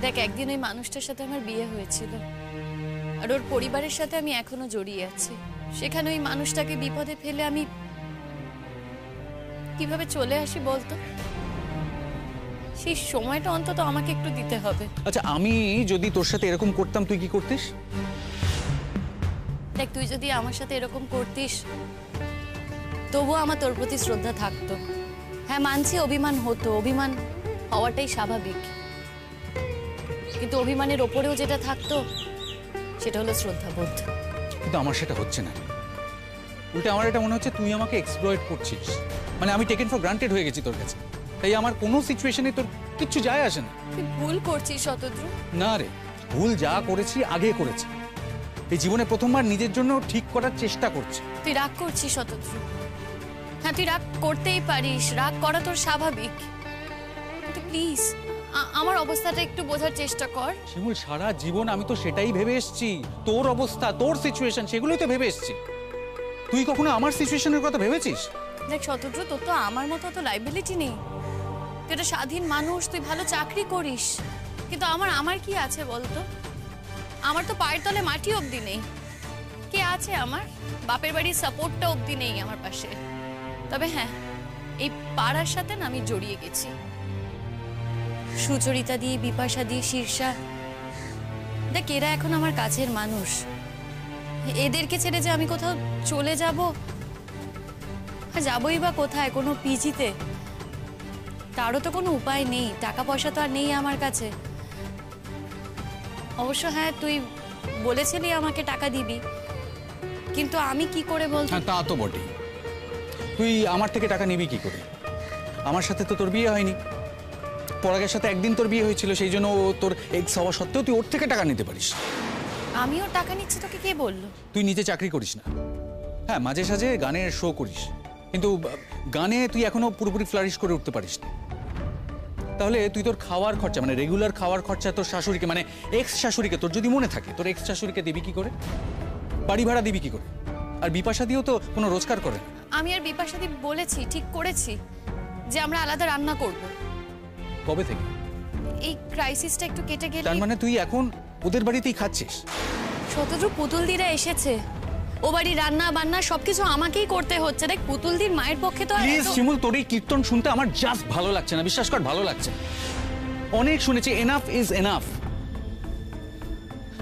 দেখ, একদিন ওই মানুষটার সাথে আমার বিয়ে হয়েছিল, আর ওর পরিবারের সাথে আমি এখনো জড়িয়ে আছি। সেখানে ওই মানুষটাকে বিপদে ফেলে আমি কিভাবে চলে আসি বলতো? সেই সময়টা অন্তত আমাকে একটু দিতে হবে। আচ্ছা, আমি যদি তোর সাথে এরকম করতাম তুই কি করতিস? দেখ, তুই যদি আমার সাথে এরকম করতিস তবুও আমার তোর প্রতি শ্রদ্ধা থাকতো। হ্যাঁ, মানছি অভিমান হতো, অভিমান হওয়াটাই স্বাভাবিক, কিন্তু অভিমানের ওপরেও যেটা থাকতো সেটা হলো শ্রদ্ধাবোধ। কিন্তু আমার সেটা হচ্ছে না। উল্টে আমার এটা মনে হচ্ছে তুই আমাকে এক্সপ্লয়েট করছিস। মানে আমি টেকেন ফর গ্রান্টেড হয়ে গেছি তোর কাছে, তাই আমার কোনো সিচুয়েশনে তোর কিচ্ছু যায় আসে না। তুই ভুল করছিস শতদ্রু। না রে, ভুল যা করেছি আগে করেছি। এই জীবনে প্রথমবার নিজের জন্য ঠিক করার চেষ্টা করছি। তুই রাগ করছিস শতদ্রু। হ্যাঁ, তুই রাগ করতেই পারিস, রাগ করা তোর স্বাভাবিক, কিন্তু প্লিজ আমার অবস্থাটা একটু বোঝার চেষ্টা কর। শিমুল, সারা জীবন আমি তো সেটাই ভেবে এসেছি, তোর অবস্থা, তোর সিচুয়েশন, সেগুলোই তো ভেবে এসেছি। তুই কখনো আমার সিচুয়েশনের কথা ভেবেছিস? দেখ শতদ্রু, তোর তো আমার মতো তো লাইবিলিটি নেই। তুই একটা স্বাধীন মানুষ, তুই ভালো চাকরি করিস, কিন্তু আমার কি আছে বলতো? আমার তো পায়ের তলে মাটি অবধি নেই। কে আছে আমার? বাপের বাড়ির সাপোর্টটা অবধি নেই আমার পাশে। তবে হ্যাঁ, এই পাড়ার সাথে না আমি জড়িয়ে গেছি। সুচরিতা দিয়ে, বিপাশা দিয়ে, শীর্ষা, দেখ এরা এখন আমার কাছের মানুষ। এদেরকে ছেড়ে যে আমি কোথাও চলে যাব, যাবই বা কোথায়? কোনো পিজিতে? তারও তো কোনো উপায় নেই, টাকা পয়সা তো আর নেই আমার কাছে। অবশ্য হ্যাঁ, তুই বলেছিলি আমাকে টাকা দিবি, কিন্তু আমি কি করে বলতো? হ্যাঁ, তা তো বটেই। তুই আমার থেকে টাকা নিবি কি করে? আমার সাথে তো তোর বিয়ে হয়নি। পরাগের সাথে একদিন তোর বিয়ে হয়েছিল, সেই জন্য তোর এক্স হওয়া সত্ত্বেও তুই ওর থেকে টাকা নিতে পারিস। আমিও টাকা নিচ্ছি, তোকে কে বললো? তুই নিজে চাকরি করিস না। হ্যাঁ, মাঝে সাঝে গানের শো করিস, কিন্তু গানে তুই এখনো পুরোপুরি ফ্লারিশ করে উঠতে পারিস না। তাহলে তুই তোর খাওয়ার খরচা, মানে রেগুলার খাওয়ার খরচা তোর শাশুড়িকে, মানে এক্স শাশুড়িকে, তোর যদি মনে থাকে, তোর এক্স শাশুড়িকে দিবি কি করে? বাড়ি ভাড়া দিবি কি করে? আর বিপাশা দিয়েও তো কোনো রোজগার করে না। আমি আর বিপাশা দি বলেছি, ঠিক করেছি যে আমরা আলাদা রান্না করব। কবে থেকে? এই ক্রাইসিসটা একটু কেটে গেলে। তার মানে তুই এখন ওদের বাড়িতেই খাচ্ছিস? শতদ্রু, পুতুলদিরা এসেছে, ও বাড়ি রান্না বান্না সবকিছু আমাকেই করতে হচ্ছে। দেখ, পুতুলদির মায়ের পক্ষে তো। প্লিজ শিমুল, তোর এই কীর্তন শুনতে আমার জাস্ট ভালো লাগছে না, বিশ্বাস কর, ভালো লাগছে। অনেক শুনেছি, এনাফ ইজ এনাফ।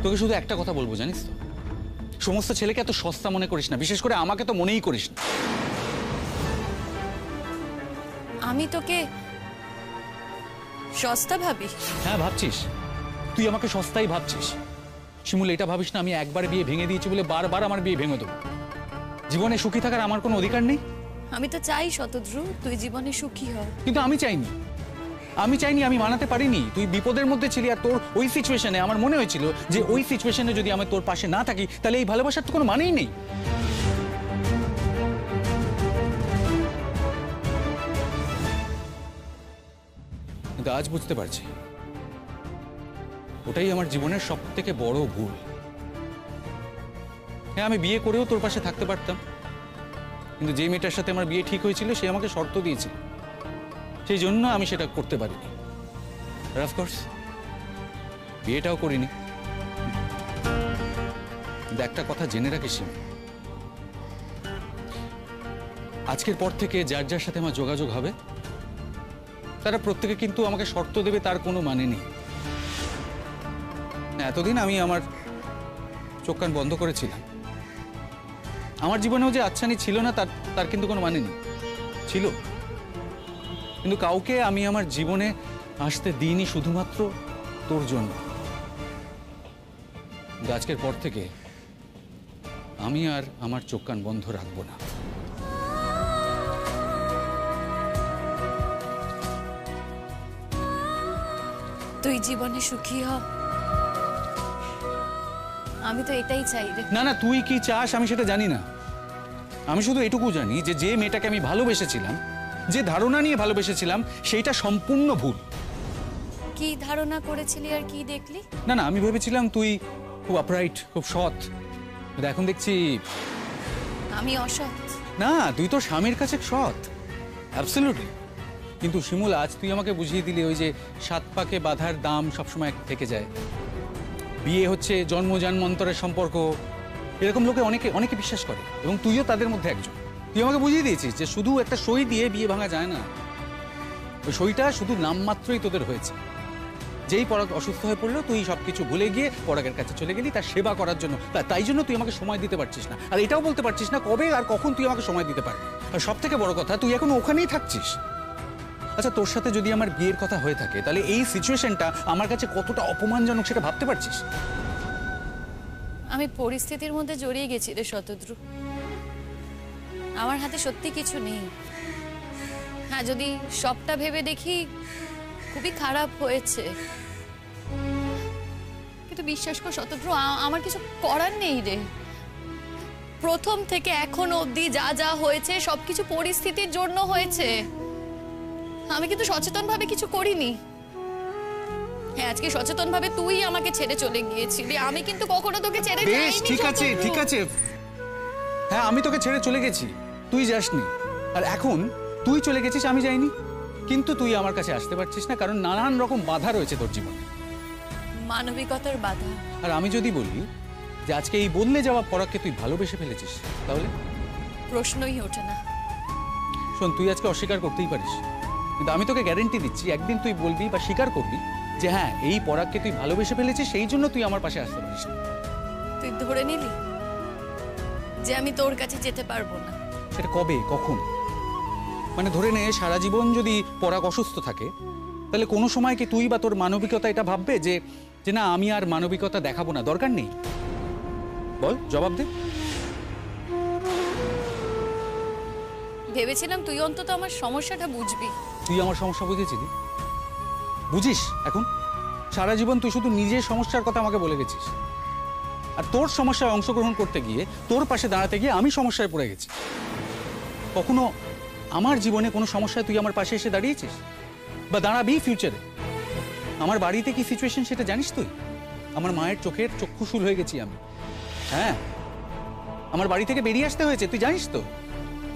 তোকে শুধু একটা কথা বলবো, জানিস তো, সমস্ত ছেলেকে এত সস্তা মনে করিস না, বিশেষ করে আমাকে তো মনেই করিস না। আমি তোকে সস্তা ভাবি? হ্যাঁ, ভাবছিস। তুই আমাকে সস্তাই ভাবছিস। শিমুল, এটা ভাবিস না আমি একবার বিয়ে ভেঙে দিয়েছি বলে বারবার আমার বিয়ে ভেঙে দেবো। জীবনে সুখী থাকার আমার কোনো অধিকার নেই। আমি তো চাই শতদ্রু তুই জীবনে সুখী হ, কিন্তু আমি চাইনি, আমি মানাতে পারিনি। তুই বিপদের মধ্যে ছিলি, আর তোর ওই সিচুয়েশনে আমার মনে হয়েছিল যে ওই সিচুয়েশনে যদি আমি তোর পাশে না থাকি তাহলে এই ভালোবাসার তো কোনো মানেই নেই। কিন্তু আজ বুঝতে পারছি ওটাই আমার জীবনের সব থেকে বড় ভুল। হ্যাঁ, আমি বিয়ে করেও তোর পাশে থাকতে পারতাম, কিন্তু যে মেয়েটার সাথে আমার বিয়ে ঠিক হয়েছিল সে আমাকে শর্ত দিয়েছিল, সেই জন্য আমি সেটা করতে পারিনি। আর অফকোর্স বিয়েটাও করিনি। একটা কথা জেনে রাখিস, আজকের পর থেকে যার যার সাথে আমার যোগাযোগ হবে তারা প্রত্যেকে কিন্তু আমাকে শর্ত দেবে, তার কোনো মানে নেই। এতদিন আমি আমার চোখ কান বন্ধ করেছিলাম। আমার জীবনেও যে আচ্ছানি ছিল না তার কিন্তু কোনো মানে নেই, ছিল। কিন্তু কাউকে আমি আমার জীবনে আসতে দিইনি শুধুমাত্র তোর জন্য। আজকের পর থেকে আমি আর আমার চোখ কান বন্ধ রাখবো না। তুই জীবনে সুখী হ, আমি তো এটাই চাই রে। না না, তুই কি চাস আমি সেটা জানি না। আমি শুধু এটুকু জানি যে যে মেয়েটাকে আমি ভালোবেসেছিলাম, যে ধারণা নিয়ে ভালোবেসেছিলাম, সেইটা সম্পূর্ণ ভুল। কি ধারণা করেছিলি আর কি দেখলি? না না, আমি ভেবেছিলাম তুই খুব আপরাইট, খুব সৎ। এখন দেখছি আমি অসৎ। না, তুই তো স্বামীর কাছে সৎ, অ্যাবসলিউটলি। কিন্তু শিমুল, আজ তুই আমাকে বুঝিয়ে দিলি ওই যে 7 পাকে বাধার দাম সবসময় থেকে যায়, বিয়ে হচ্ছে জন্ম জন্মান্তরের সম্পর্ক, এরকম লোকে অনেকে অনেকে বিশ্বাস করে, এবং তুইও তাদের মধ্যে একজন। তুই আমাকে বুঝিয়ে দিয়েছিস যে শুধু একটা সই দিয়ে বিয়ে ভাঙা যায় না। ওই সইটা শুধু নামমাত্রই তোদের হয়েছে। যেই পরাগ অসুস্থ হয়ে পড়লো তুই সবকিছু ভুলে গিয়ে পরাগের কাছে চলে গেলি তার সেবা করার জন্য। তাই জন্য তুই আমাকে সময় দিতে পারছিস না, আর এটাও বলতে পারছিস না কবে আর কখন তুই আমাকে সময় দিতে পারবি। আর সব থেকে বড় কথা, তুই এখন ওখানেই থাকছিস। আচ্ছা, তোর সাথে যদি আমার বিয়ের কথা হয়ে থাকে তাহলে এই সিচুয়েশনটা আমার কাছে কতটা অপমানজনক সেটা ভাবতে পারছিস? আমি পরিস্থিতির মধ্যে জড়িয়ে গেছি রে শতদ্রু। আমার হাতে সত্যি কিছু নেই। হ্যাঁ, যদি সবটা ভেবে দেখি খুবই খারাপ হয়েছে, কিন্তু বিশ্বাস কর শতদ্রু, আমার কিছু করার নেই রে। প্রথম থেকে এখন অবধি যা যা হয়েছে সবকিছু পরিস্থিতির জন্য হয়েছে। আমি কিন্তু সচেতন ভাবে কিছু করিনি। হ্যাঁ, আজকে সচেতন ভাবে তুই আমাকে ছেড়ে চলে গিয়েছিলি, আমি কিন্তু কখনো তোকে ছেড়ে যাইনি। বেশ, ঠিক আছে ঠিক আছে, হ্যাঁ আমি তোকে ছেড়ে চলে গেছি, তুই যাসনি। আর এখন তুই চলে গেছিস, আমি যাইনি। কিন্তু তুই আমার কাছে আসতে পারছিস না কারণ নানান রকম বাধা রয়েছে তোর জীবনে। মানবিকতার বাধা। আর আমি যদি বলি যে আজকে এই বদলে যাওয়া পরাগকে তুই ভালোবেসে ফেলেছিস, তাহলে প্রশ্নই ওঠে না। শোন, তুই আজকে অস্বীকার করতেই পারিস, কিন্তু আমি তোকে গ্যারেন্টি দিচ্ছি একদিন তুই বলবি বা স্বীকার করবি যে হ্যাঁ, এই পরাগকে তুই ভালোবেসে ফেলেছিস, সেই জন্য তুই আমার পাশে আসতে পারিস। তুই ধরে নিলি যে আমি তোর কাছে যেতে পারবো না? সেটা কবে, কখন? মানে ধরে নে সারা জীবন যদি পরাগ অসুস্থ থাকে, তাহলে কোনো সময় কি তুই বা তোর মানবিকতা এটা ভাববে যে যে না, আমি আর মানবিকতা দেখাবো না, দরকার নেই? বল, জবাব দে। ভেবেছিলাম তুই অন্তত আমার সমস্যাটা বুঝবি। তুই আমার সমস্যা বুঝেছিলি? বুঝিস এখন? সারা জীবন তুই শুধু নিজের সমস্যার কথা আমাকে বলে গেছিস, আর তোর সমস্যায় অংশগ্রহণ করতে গিয়ে, তোর পাশে দাঁড়াতে গিয়ে আমি সমস্যায় পড়ে গেছি। কখনো আমার জীবনে কোনো সমস্যায় তুই আমার পাশে এসে দাঁড়িয়েছিস বা দাঁড়াবি ফিউচারে? আমার বাড়িতে কি সিচুয়েশন সেটা জানিস তুই? আমার মায়ের চোখের চক্ষুশূল হয়ে গেছি আমি। হ্যাঁ, আমার বাড়ি থেকে বেরিয়ে আসতে হয়েছে, তুই জানিস তো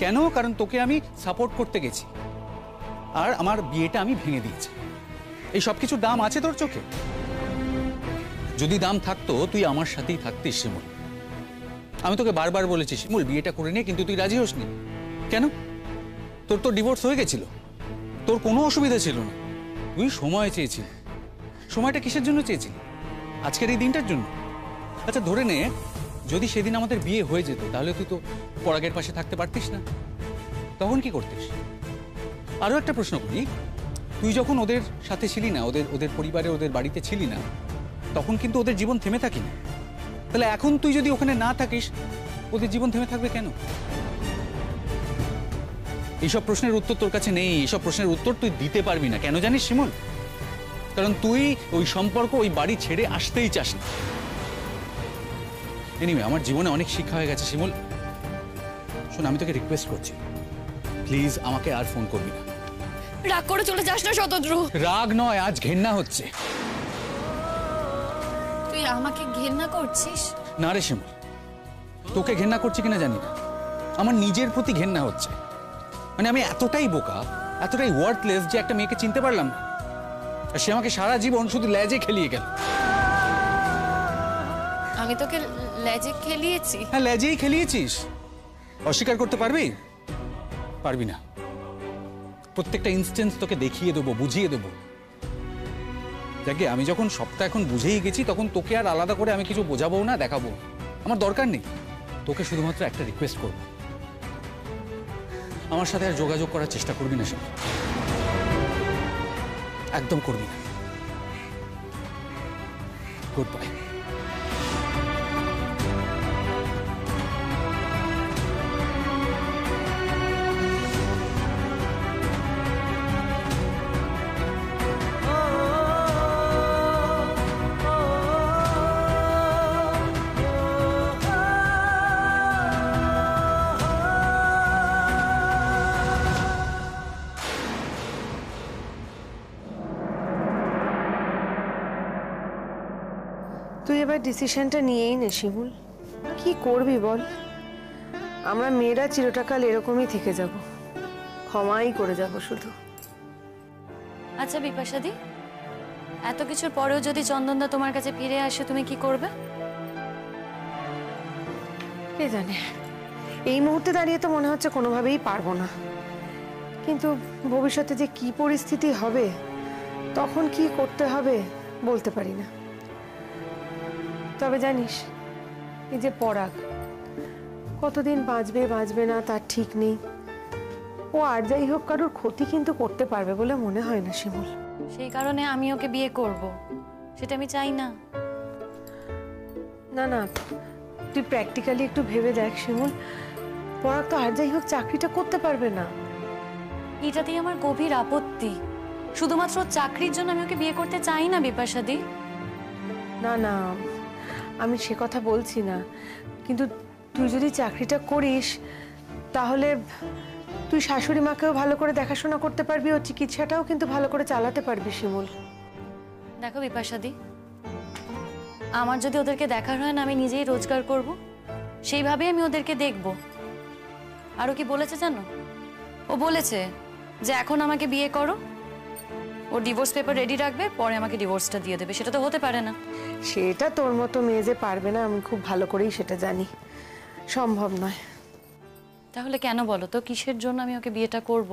কেন? কারণ তোকে আমি সাপোর্ট করতে গেছি, আর আমার বিয়েটা আমি ভেঙে দিয়েছি। এই সব কিছুর দাম আছে তোর চোখে? যদি দাম থাকতো তুই আমার সাথেই থাকতিস শিমুল। আমি তোকে বারবার বলেছি শিমুল, বিয়েটা করে নে, কিন্তু তুই রাজি হসনি। কেন? তোর তো ডিভোর্স হয়ে গেছিল, তোর কোনো অসুবিধা ছিল না। তুই সময় চেয়েছিলি। সময়টা কিসের জন্য চেয়েছিলি? আজকের এই দিনটার জন্য? আচ্ছা ধরে নে যদি সেদিন আমাদের বিয়ে হয়ে যেত, তাহলে তুই তো পরাগের পাশে থাকতে পারতিস না, তখন কি করতিস? আরো একটা প্রশ্ন করি, তুই যখন ওদের সাথে ছিলি না, ওদের পরিবারে ওদের বাড়িতে ছিলি না, তখন কিন্তু ওদের জীবন থেমে থাকেনি। তাহলে এখন তুই যদি ওখানে না থাকিস, ওদের জীবন থেমে থাকবে কেন? এইসব প্রশ্নের উত্তর তোর কাছে নেই, এইসব প্রশ্নের উত্তর তুই দিতে পারবি না। কেন জানিস শিমুল? কারণ তুই ওই সম্পর্ক, ওই বাড়ি ছেড়ে আসতেই চাস না। এনিওয়ে, আমার জীবনে অনেক শিক্ষা হয়ে গেছে শিমুল। শোন, আমি তোকে রিকোয়েস্ট করছি, প্লিজ আমাকে আর ফোন করবি না। রাগ করে চলে যাস না শতদ্রু। রাগ নয়, আজ ঘেন্না হচ্ছে। তুই আমাকে ঘেন্না করছিস? না রে শিমুল, তোকে ঘেন্না করছি কিনা জানি না, আমার নিজের প্রতি ঘেন্না হচ্ছে। মানে আমি এতটাই বোকা, এতটাই ওয়ার্থলেস যে একটা মেয়েকে চিনতে পারলাম না, আর সে আমাকে সারা জীবন শুধু লেজে খেলিয়ে গেল। আমি তোকে লেজে খেলিয়েছি? হ্যাঁ, লেজেই খেলিয়েছিস। অস্বীকার করতে পারবি? পারবি না। প্রত্যেকটা ইনস্টেন্স তোকে দেখিয়ে দেবো, বুঝিয়ে দেবো। যাকে আমি যখন সবটা এখন বুঝেই গেছি, তখন তোকে আর আলাদা করে আমি কিছু বোঝাবো না, দেখাবো, আমার দরকার নেই। তোকে শুধুমাত্র একটা রিকোয়েস্ট করবো, আমার সাথে আর যোগাযোগ করার চেষ্টা করবি না সব, একদম করবি না। Good bye. তুই এবার ডিসিশনটা নিয়েই নে শিমুল, কি করবি বল? আমরা মেয়েরা চিরটাকাল এরকমই থেকে যাব, ক্ষমাই করে যাব শুধু। আচ্ছা বিপাশাদি, এত কিছুর পরেও যদি চন্দনদা তোমার কাছে ফিরে আসে তুমি কি করবে? কে জানে, এই মুহূর্তে দাঁড়িয়ে তো মনে হচ্ছে কোনোভাবেই পারবো না, কিন্তু ভবিষ্যতে যে কি পরিস্থিতি হবে তখন কি করতে হবে বলতে পারি না। তবে জানিস, এই যে পরাগ কতদিন বাঁচবে বাঁচবে না তার ঠিক নেই, ও আর যাই হোক কারোর ক্ষতি কিন্তু করতে পারবে বলে মনে হয় না শিমুল। সেই কারণে আমি ওকে বিয়ে করব, সেটা আমি চাই না। না না, তুই প্র্যাকটিক্যালি একটু ভেবে দেখ শিমুল, পরাগ তো আর যাই হোক চাকরিটা করতে পারবে না। এটাতেই আমার গভীর আপত্তি। শুধুমাত্র চাকরির জন্য আমি ওকে বিয়ে করতে চাই না বিপাশাদি। না না, আমি সে কথা বলছি না, কিন্তু তুই যদি চাকরিটা করিস তাহলে তুই শাশুড়ি মাকেও ভালো করে দেখাশোনা করতে পারবি, ও চিকিৎসাটাও কিন্তু ভালো করে চালাতে পারবি শিমুল। দেখো বিপাশাদি, আমার যদি ওদেরকে দেখার হয় না, আমি নিজেই রোজগার করব, সেইভাবে আমি ওদেরকে দেখব। আরও কি বলেছে জানো? ও বলেছে যে এখন আমাকে বিয়ে করো, ও ডিভোর্স পেপার রেডি রাখবে, পরে আমাকে ডিভোর্সটা দিয়ে দেবে। সেটা তো হতে পারে না। সেটা তোর মতো মেয়ে যে পারবে না আমি খুব ভালো করেই সেটা জানি, সম্ভব নয়। তাহলে কেন বলো তো, কিসের জন্য আমি ওকে বিয়েটা করব?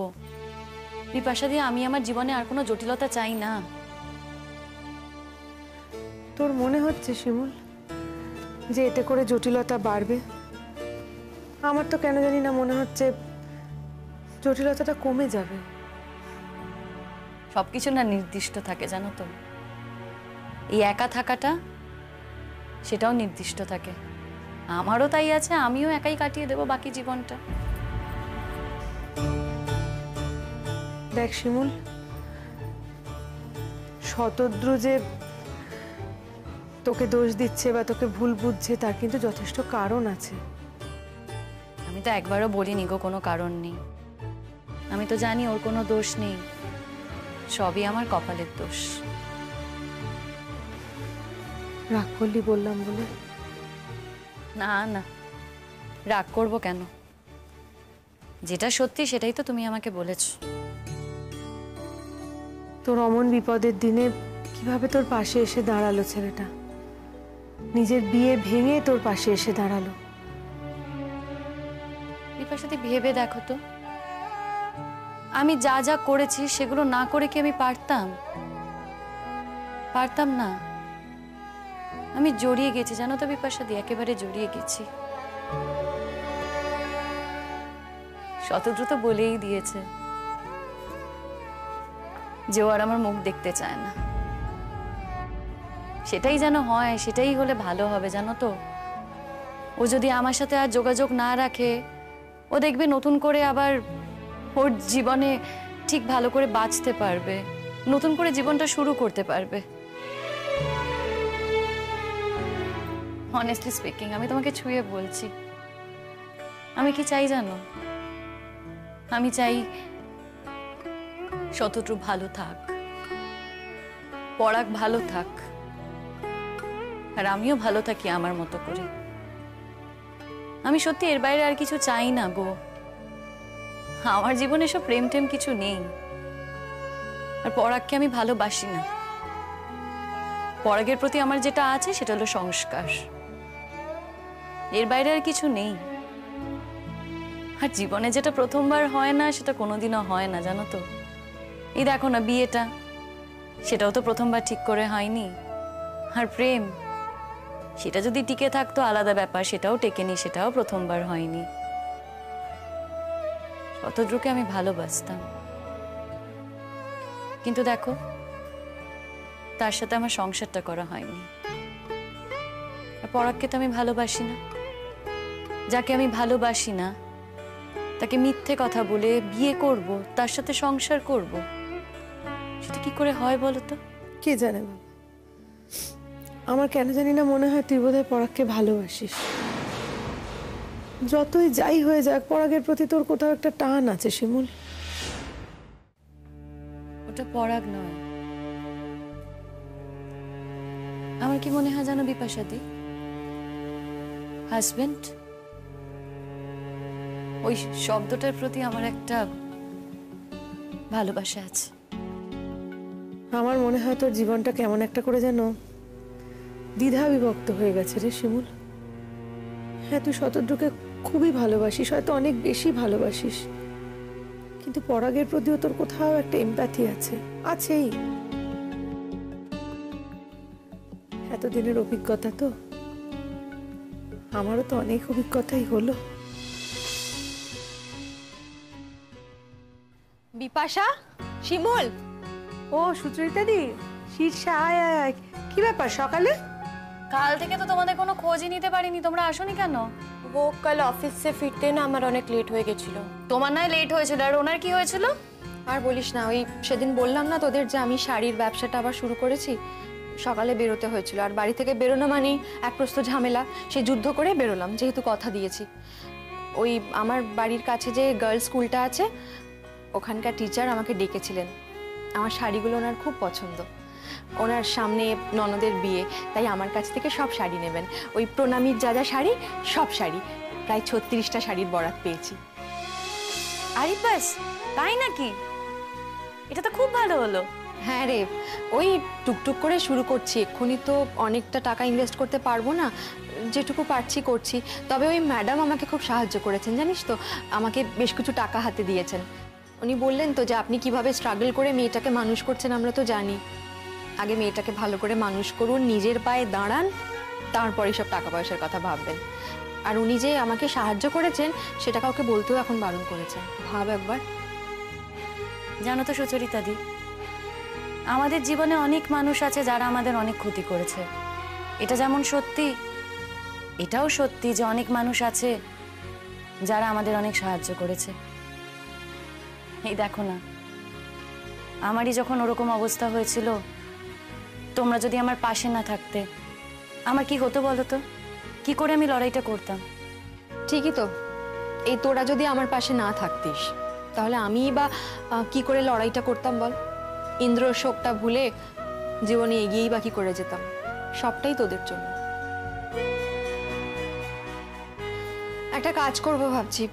বিপাশাদি, আমি আমার জীবনে আর কোনো জটিলতা চাই না। তোর মনে হচ্ছে শিমুল যে এতে করে জটিলতা বাড়বে? আমার তো কেন জানি না মনে হচ্ছে জটিলতাটা কমে যাবে। সবকিছু না নির্দিষ্ট থাকে জানো তো, এই একা থাকাটা সেটাও নির্দিষ্ট থাকে। আমারও তাই আছে, আমিও একাই কাটিয়ে দেব বাকি জীবনটা। দেখ শিমুল, শতদ্রু যে তোকে দোষ দিচ্ছে বা তোকে ভুল বুঝছে তার কিন্তু যথেষ্ট কারণ আছে। আমি তো একবারও বলিনি গো কোনো কারণ নেই। আমি তো জানি ওর কোনো দোষ নেই, সবই আমার কপালের দোষ। রাগ করলি বললাম বলে? না না, রাগ করব কেন? যেটা সত্যি সেটাই তো তুমি আমাকে বলেছো। তোর অমন বিপদের দিনে কিভাবে তোর পাশে এসে দাঁড়ালো ছেলেটা, নিজের বিয়ে ভেঙে তোর পাশে এসে দাঁড়ালো। বিপাশাদি, ভেবে দেখো তো, আমি যা যা করেছি সেগুলো না করে কি আমি পারতাম? পারতাম না। আমি জড়িয়ে গেছি জানো তো বিপাশাদি, একেবারে জড়িয়ে গেছি। শতদ্রু তো বলেই দিয়েছে যে ও আর আমার মুখ দেখতে চায় না। সেটাই যেন হয়, সেটাই হলে ভালো হবে জানো তো। ও যদি আমার সাথে আর যোগাযোগ না রাখে, ও দেখবে নতুন করে আবার ওর জীবনে ঠিক ভালো করে বাঁচতে পারবে, নতুন করে জীবনটা শুরু করতে পারবে। অনেস্টলি স্পিকিং, আমি তোমাকে ছুঁয়ে বলছি, আমি কি চাই জানো? আমি চাই শতদ্রু ভালো থাক, পরাগ ভালো থাক, আর আমিও ভালো থাকি আমার মতো করে। আমি সত্যি এর বাইরে আর কিছু চাই না গো। আমার জীবনে সব প্রেম টেম কিছু নেই। আর পরাগকে আমি ভালোবাসি না। পরাগের প্রতি আমার যেটা আছে সেটা হলো সংস্কার, এর বাইরে আর কিছু নেই। আর জীবনে যেটা প্রথমবার হয় না সেটা কোনোদিনও হয় না জানো তো। এই দেখো না বিয়েটা, সেটাও তো প্রথমবার ঠিক করে হয়নি। আর প্রেম, সেটা যদি টিকে থাকতো আলাদা ব্যাপার, সেটাও টেকেনি, সেটাও প্রথমবার হয়নি। শতদ্রুকে আমি ভালোবাসতাম, কিন্তু দেখো তার সাথে আমার সংসারটা করা হয়নি। আর পরাগকে তো আমি ভালোবাসি না। যাকে আমি ভালোবাসি না তাকে মিথ্যে কথা বলে বিয়ে করব, তার সাথে সংসার করব, সেটা কি করে হয় বলো তো? কে জানে বাবা, আমার কেন জানি না মনে হয় তুই বোধহয় পরাগকে ভালোবাসিস। যতই যাই হয়ে যাক পরাগের প্রতি তোর কোথাও একটা টান আছে শিমুল। ওটা পরাগ নয়। আমার কি মনে হয় জানো বিপাশাদি, হাজবেন্ড, ওই শব্দটার প্রতি আমার একটা ভালোবাসা আছে। আমার মনে হয় তোর জীবনটা কেমন একটা করে যেন দ্বিধা বিভক্ত হয়ে গেছে রে শিমুল। হ্যাঁ, তুই শতদ্রুকে খুবই ভালোবাসিস, হয়তো অনেক বেশি ভালোবাসিস, কিন্তু পরাগের প্রতিও তোর কোথাও একটা এমপ্যাথি আছেই। এতদিনের অভিজ্ঞতা তো, আমারও তো অনেক অভিজ্ঞতাই হলো। বিপাশা, শিমুল। ও সুচরিতা দি, শীর্ষা, আয় আয় আয়। কি ব্যাপার সকালে? কাল থেকে তো তোমাদের কোনো খোঁজই নিতে পারিনি, তোমরা আসোনি কেন? वो कल ऑफिस से फिरते ना আমার অনেক লেট হয়ে গেছিল। তোমার নয় লেট হয়েছিল, আর ওনার কি হয়েছিল? আর বলিস না, ওই সেদিন বললাম না তোদের যে আমি শাড়ির ব্যবসাটা আবার শুরু করেছি। সকালে বেরোতে হয়েছিল, আর বাড়ি থেকে বেরোনো মানেই এক প্রস্ত ঝামেলা। সে যুদ্ধ করে বেরোলাম, যেহেতু কথা দিয়েছি। ওই আমার বাড়ির কাছে যে গার্লস স্কুলটা আছে, ওখানকার টিচার আমাকে ডেকেছিলেন। আমার শাড়িগুলো ওনার খুব পছন্দ। ওনার সামনে ননদের বিয়ে, তাই আমার কাছ থেকে সব শাড়ি নেবেন। ওই প্রণামীর যা যা শাড়ি, সব শাড়ি, প্রায় 36টা শাড়ির বরাত পেয়েছি। আরে বাস, তাই নাকি? এটা তো খুব ভালো হলো। হ্যাঁ রে, ওই টুকটুক করে শুরু করছি। এক্ষুনি তো অনেকটা টাকা ইনভেস্ট করতে পারবো না, যেটুকু পারছি করছি। তবে ওই ম্যাডাম আমাকে খুব সাহায্য করেছেন, জানিস তো, আমাকে বেশ কিছু টাকা হাতে দিয়েছেন। উনি বললেন তো যে আপনি কিভাবে স্ট্রাগল করে মেয়েটাকে মানুষ করছেন, আমরা তো জানি। আগে মেয়েটাকে ভালো করে মানুষ করুন, নিজের পায়ে দাঁড়ান, তারপরে সব টাকা পয়সার কথা ভাববেন। আর উনি যে আমাকে সাহায্য করেছেন সেটা কাউকে বলতেও এখন বারণ করেছেন। ভাব একবার। জানো তো সুচরিতা দি, আমাদের জীবনে অনেক মানুষ আছে যারা আমাদের অনেক ক্ষতি করেছে। এটা যেমন সত্যি, এটাও সত্যি যে অনেক মানুষ আছে যারা আমাদের অনেক সাহায্য করেছে। এই দেখো না, আমারই যখন ওরকম অবস্থা হয়েছিল, তোমরা যদি আমার পাশে না থাকতে, আমার কি হতো বলো তো? কি করে আমি লড়াইটা করতাম? ঠিকই তো, এই তোরা যদি আমার পাশে না থাকতিস, তাহলে আমি বা কি করে লড়াইটা করতাম বল? ইন্দ্রর শোকটা ভুলে জীবনে এগিয়েই বা কি করে যেতাম? সবটাই তোদের জন্য। একটা কাজ করব ভাবছি,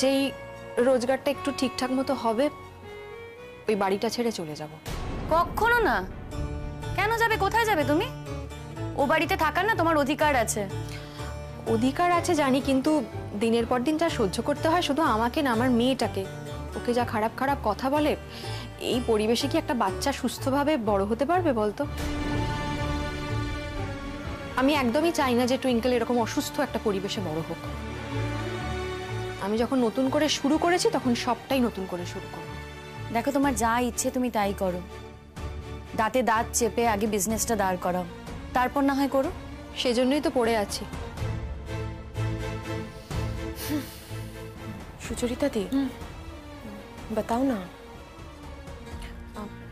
যেই রোজগারটা একটু ঠিকঠাক মতো হবে, ওই বাড়িটা ছেড়ে চলে যাব। কখনো না। কেন যাবে? কোথায় যাবে তুমি? ও বাড়িতে থাকার না তোমার অধিকার আছে। অধিকার আছে জানি, কিন্তু দিনের পর দিন যা সহ্য করতে হয়, শুধু আমাকে না, আমার মেয়েটাকে। ওকে যা খারাপ খারাপ কথা বলে, এই পরিবেশে কি একটা বাচ্চা সুস্থভাবে বড় হতে পারবে বলতো? আমি একদমই চাই না যে টুইঙ্কেল এরকম অসুস্থ একটা পরিবেশে বড় হোক। আমি যখন নতুন করে শুরু করেছি, তখন সবটাই নতুন করে শুরু করব। দেখো, তোমার যা ইচ্ছে তুমি তাই করো। দাঁতে দাঁত চেপে আগে বিজনেসটা দাঁড় করাও, তারপর না হয় করো। সেজন্যই তো পড়ে আছি। সুচরিতা দি, बताओ না।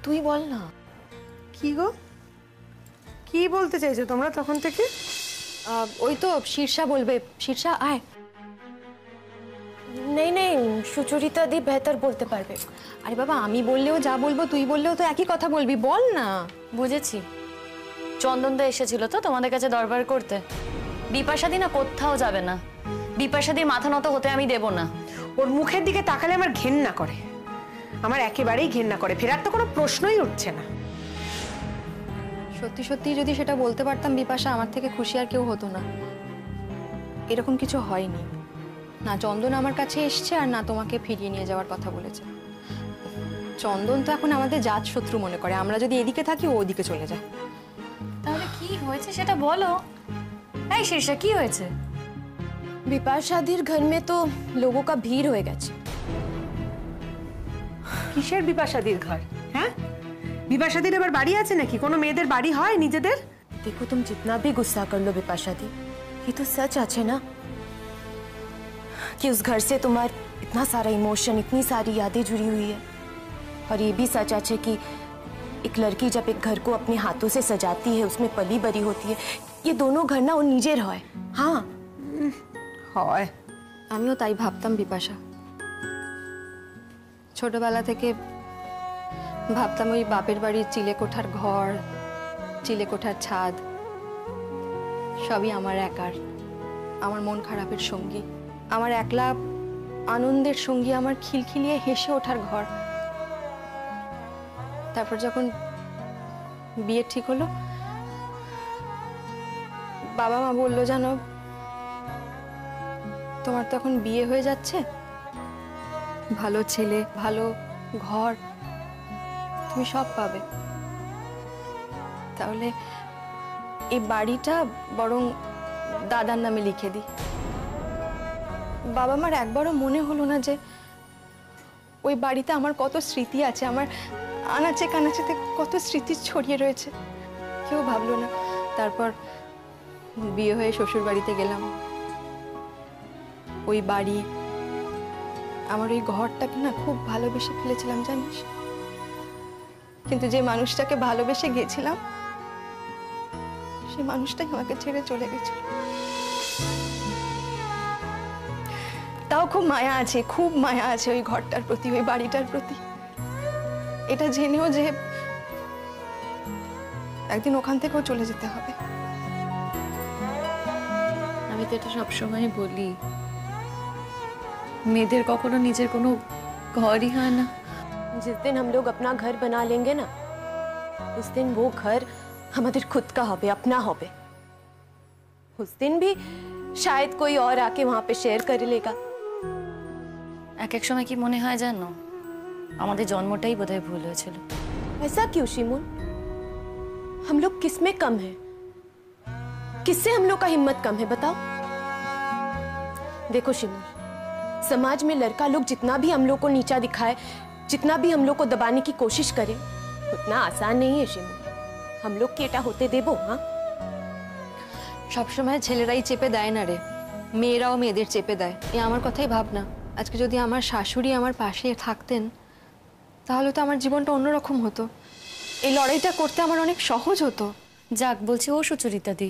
তুই বল না। কি গো, কি বলতে চাইছো তোমরা তখন থেকে? ওই তো শীর্ষা বলবে। শীর্ষা, আয়। नहीं नहीं, সুচরিতা দি বেহতর বলতে পারবে। আরে বাবা, আমি বললেও যা বলবো, তুই বললেও তো একই কথা বলবি, বল না। বুঝেছি, চন্দনদা এসেছিল তো তোমাদের কাছে দরবার করতে। বিপাশাদি না কোথাও যাবে না। বিপাশাদির মাথা নত হতে আমি দেব না। ওর মুখের দিকে তাকালে আমার ঘেন্না করে, আমার একেবারেই ঘেন্না করে। ফেরার তো কোনো প্রশ্নই উঠছে না। সত্যি সত্যি যদি সেটা বলতে পারতাম বিপাশা, আমার থেকে খুশি আর কেউ হতো না। এরকম কিছু হয়নি। না চন্দন আমার কাছে এসছে, আর না তোমাকে ফিরিয়ে নিয়ে যাওয়ার কথা বলেছে। চন্দন তো এখন আমাদের জাত শত্রু মনে করে। আমরা যদি এদিকে থাকি, ও ওদিকে চলে যায়। তাহলে কি হয়েছে সেটা বলো। এই শীর্ষা, কি হয়েছে? বিপাশাদির घर में तो लोगों का भीड़ হয়ে গেছে। কিসের বিপাশাদির ঘর? হ্যাঁ, বিপাশাদির এবার বাড়ি আছে নাকি? কোনো মেয়েদের বাড়ি হয় নিজেদের? देखो, तुम जितना भी गुस्सा कर लो विपाशादी, ये तो सच আছে ना कि उस घर से तुम्हार इतना सारा इमोशन, इतनी सारी यादें जुड़ी हुई है। और ये भी सच আছে कि एक लड़की जब एक घर को अपने हाथों से सजाती है, उसमें पली बरी होती है, ये दोनों घर ना वो নিজের হয়। हाँ হয়। আমিও তাই ভাবতাম বিপাশা। ছোটবেলা থেকে ভাবতাম ওই বাপের বাড়ির চিলেকোঠার ঘর, চিলেকোঠার ছাদ সবই আমার একার, আমার মন খারাপের সঙ্গী, আমার একলা আনন্দের সঙ্গী, আমার খিলখিলিয়ে হেসে ওঠার ঘর। তারপর যখন বিয়ে ঠিক হলো, বাবা মা বললো জানো তোমার তো এখন বিয়ে হয়ে যাচ্ছে, ভালো ছেলে, ভালো ঘর, তুমি সব পাবে, তাহলে এই বাড়িটা বরং দাদার নামে লিখে দিই। বাবা মার একবারও মনে হলো না যে ওই বাড়িতে আমার কত স্মৃতি আছে, আমার আনাচে কানাচেতে কত স্মৃতি ছড়িয়ে রয়েছে, কেউ ভাবলো না। তারপর বিয়ে হয়ে শ্বশুর বাড়িতে গেলাম, ওই বাড়ি, আমার ওই ঘরটাকে না খুব ভালোবেসে ফেলেছিলাম জানিস, কিন্তু যে মানুষটাকে ভালোবেসে গেছিলাম সেই মানুষটাই আমাকে ছেড়ে চলে গেছিল। তাও খুব মায়া আছে, খুব মায়া আছে ওই ঘরটার প্রতি, ওই বাড়িটার প্রতি, এটা জেনেও যে একদিন ওখান থেকেও চলে যেতে হবে। আমি তো এটা সবসময় বলি, মেয়েদের কখনো নিজের কোনো ঘরই হয় না। जिस दिन हम लोग अपना घर बना लेंगे ना, उस दिन वो घर हमारे खुद का होबे, अपना होबे। उस दिन भी शायद कोई और आके वहां पे शेयर कर लेगा। এক এক সময় কি মনে হয় জানো, আমাদের জন্মটাই বোধহয় ভুল হয়েছিল। ऐसा क्यों शिमुन? हम लोग किस में कम है? किससे हम लोग का हिम्मत कम है बताओ? देखो शिमुन, समाज में लड़का लोग जितना भी हम लोग को नीचा दिखाए, जितना भी हम लोग को दबाने की कोशिश करे, उतना आसान नहीं है शिमुन। हम लोग के एटा होते देबो। हाँ, সবসময় ছেলেরাই চেপে দেয় না রে, মেয়েরাও মেয়েদের চেপে দেয়। এ আমার কথাই ভাব না, আজকে যদি আমার শাশুড়ি আমার পাশে থাকতেন তাহলে তো আমার জীবনটা অন্যরকম হতো, এই লড়াইটা করতে আমার অনেক সহজ হতো। যাক, বলছি ও সুচরিতা দি,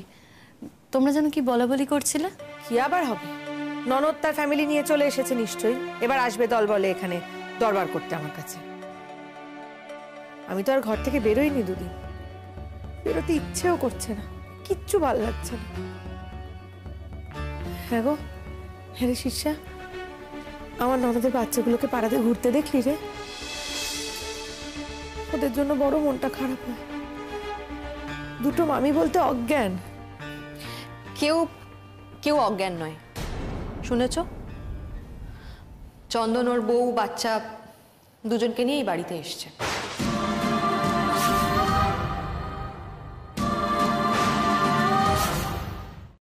তোমরা যেন কি বলা বলি করছিলে? কি আবার হবে, ননদ তার ফ্যামিলি নিয়ে চলে এসেছে নিশ্চয়ই, এবার আসবে দল বলে এখানে দরবার করতে আমার কাছে। আমি তো আর ঘর থেকে বেরোইনি দুদিন, বেরোতে ইচ্ছেও করছে না, কিচ্ছু ভালো লাগছে না। হ্যাঁ গো, হ্যাঁ রে শিষ্যা, আমার ননদের বাচ্চাগুলোকে পাড়াতে ঘুরতে দেখলি রে? ওদের জন্য বড় মনটা খারাপ হয়। দুটো মামি বলতে অজ্ঞান। কেউ কেউ অজ্ঞান নয়, শুনেছ? চন্দন ওর বউ বাচ্চা দুজনকে নিয়ে এই বাড়িতে এসছে।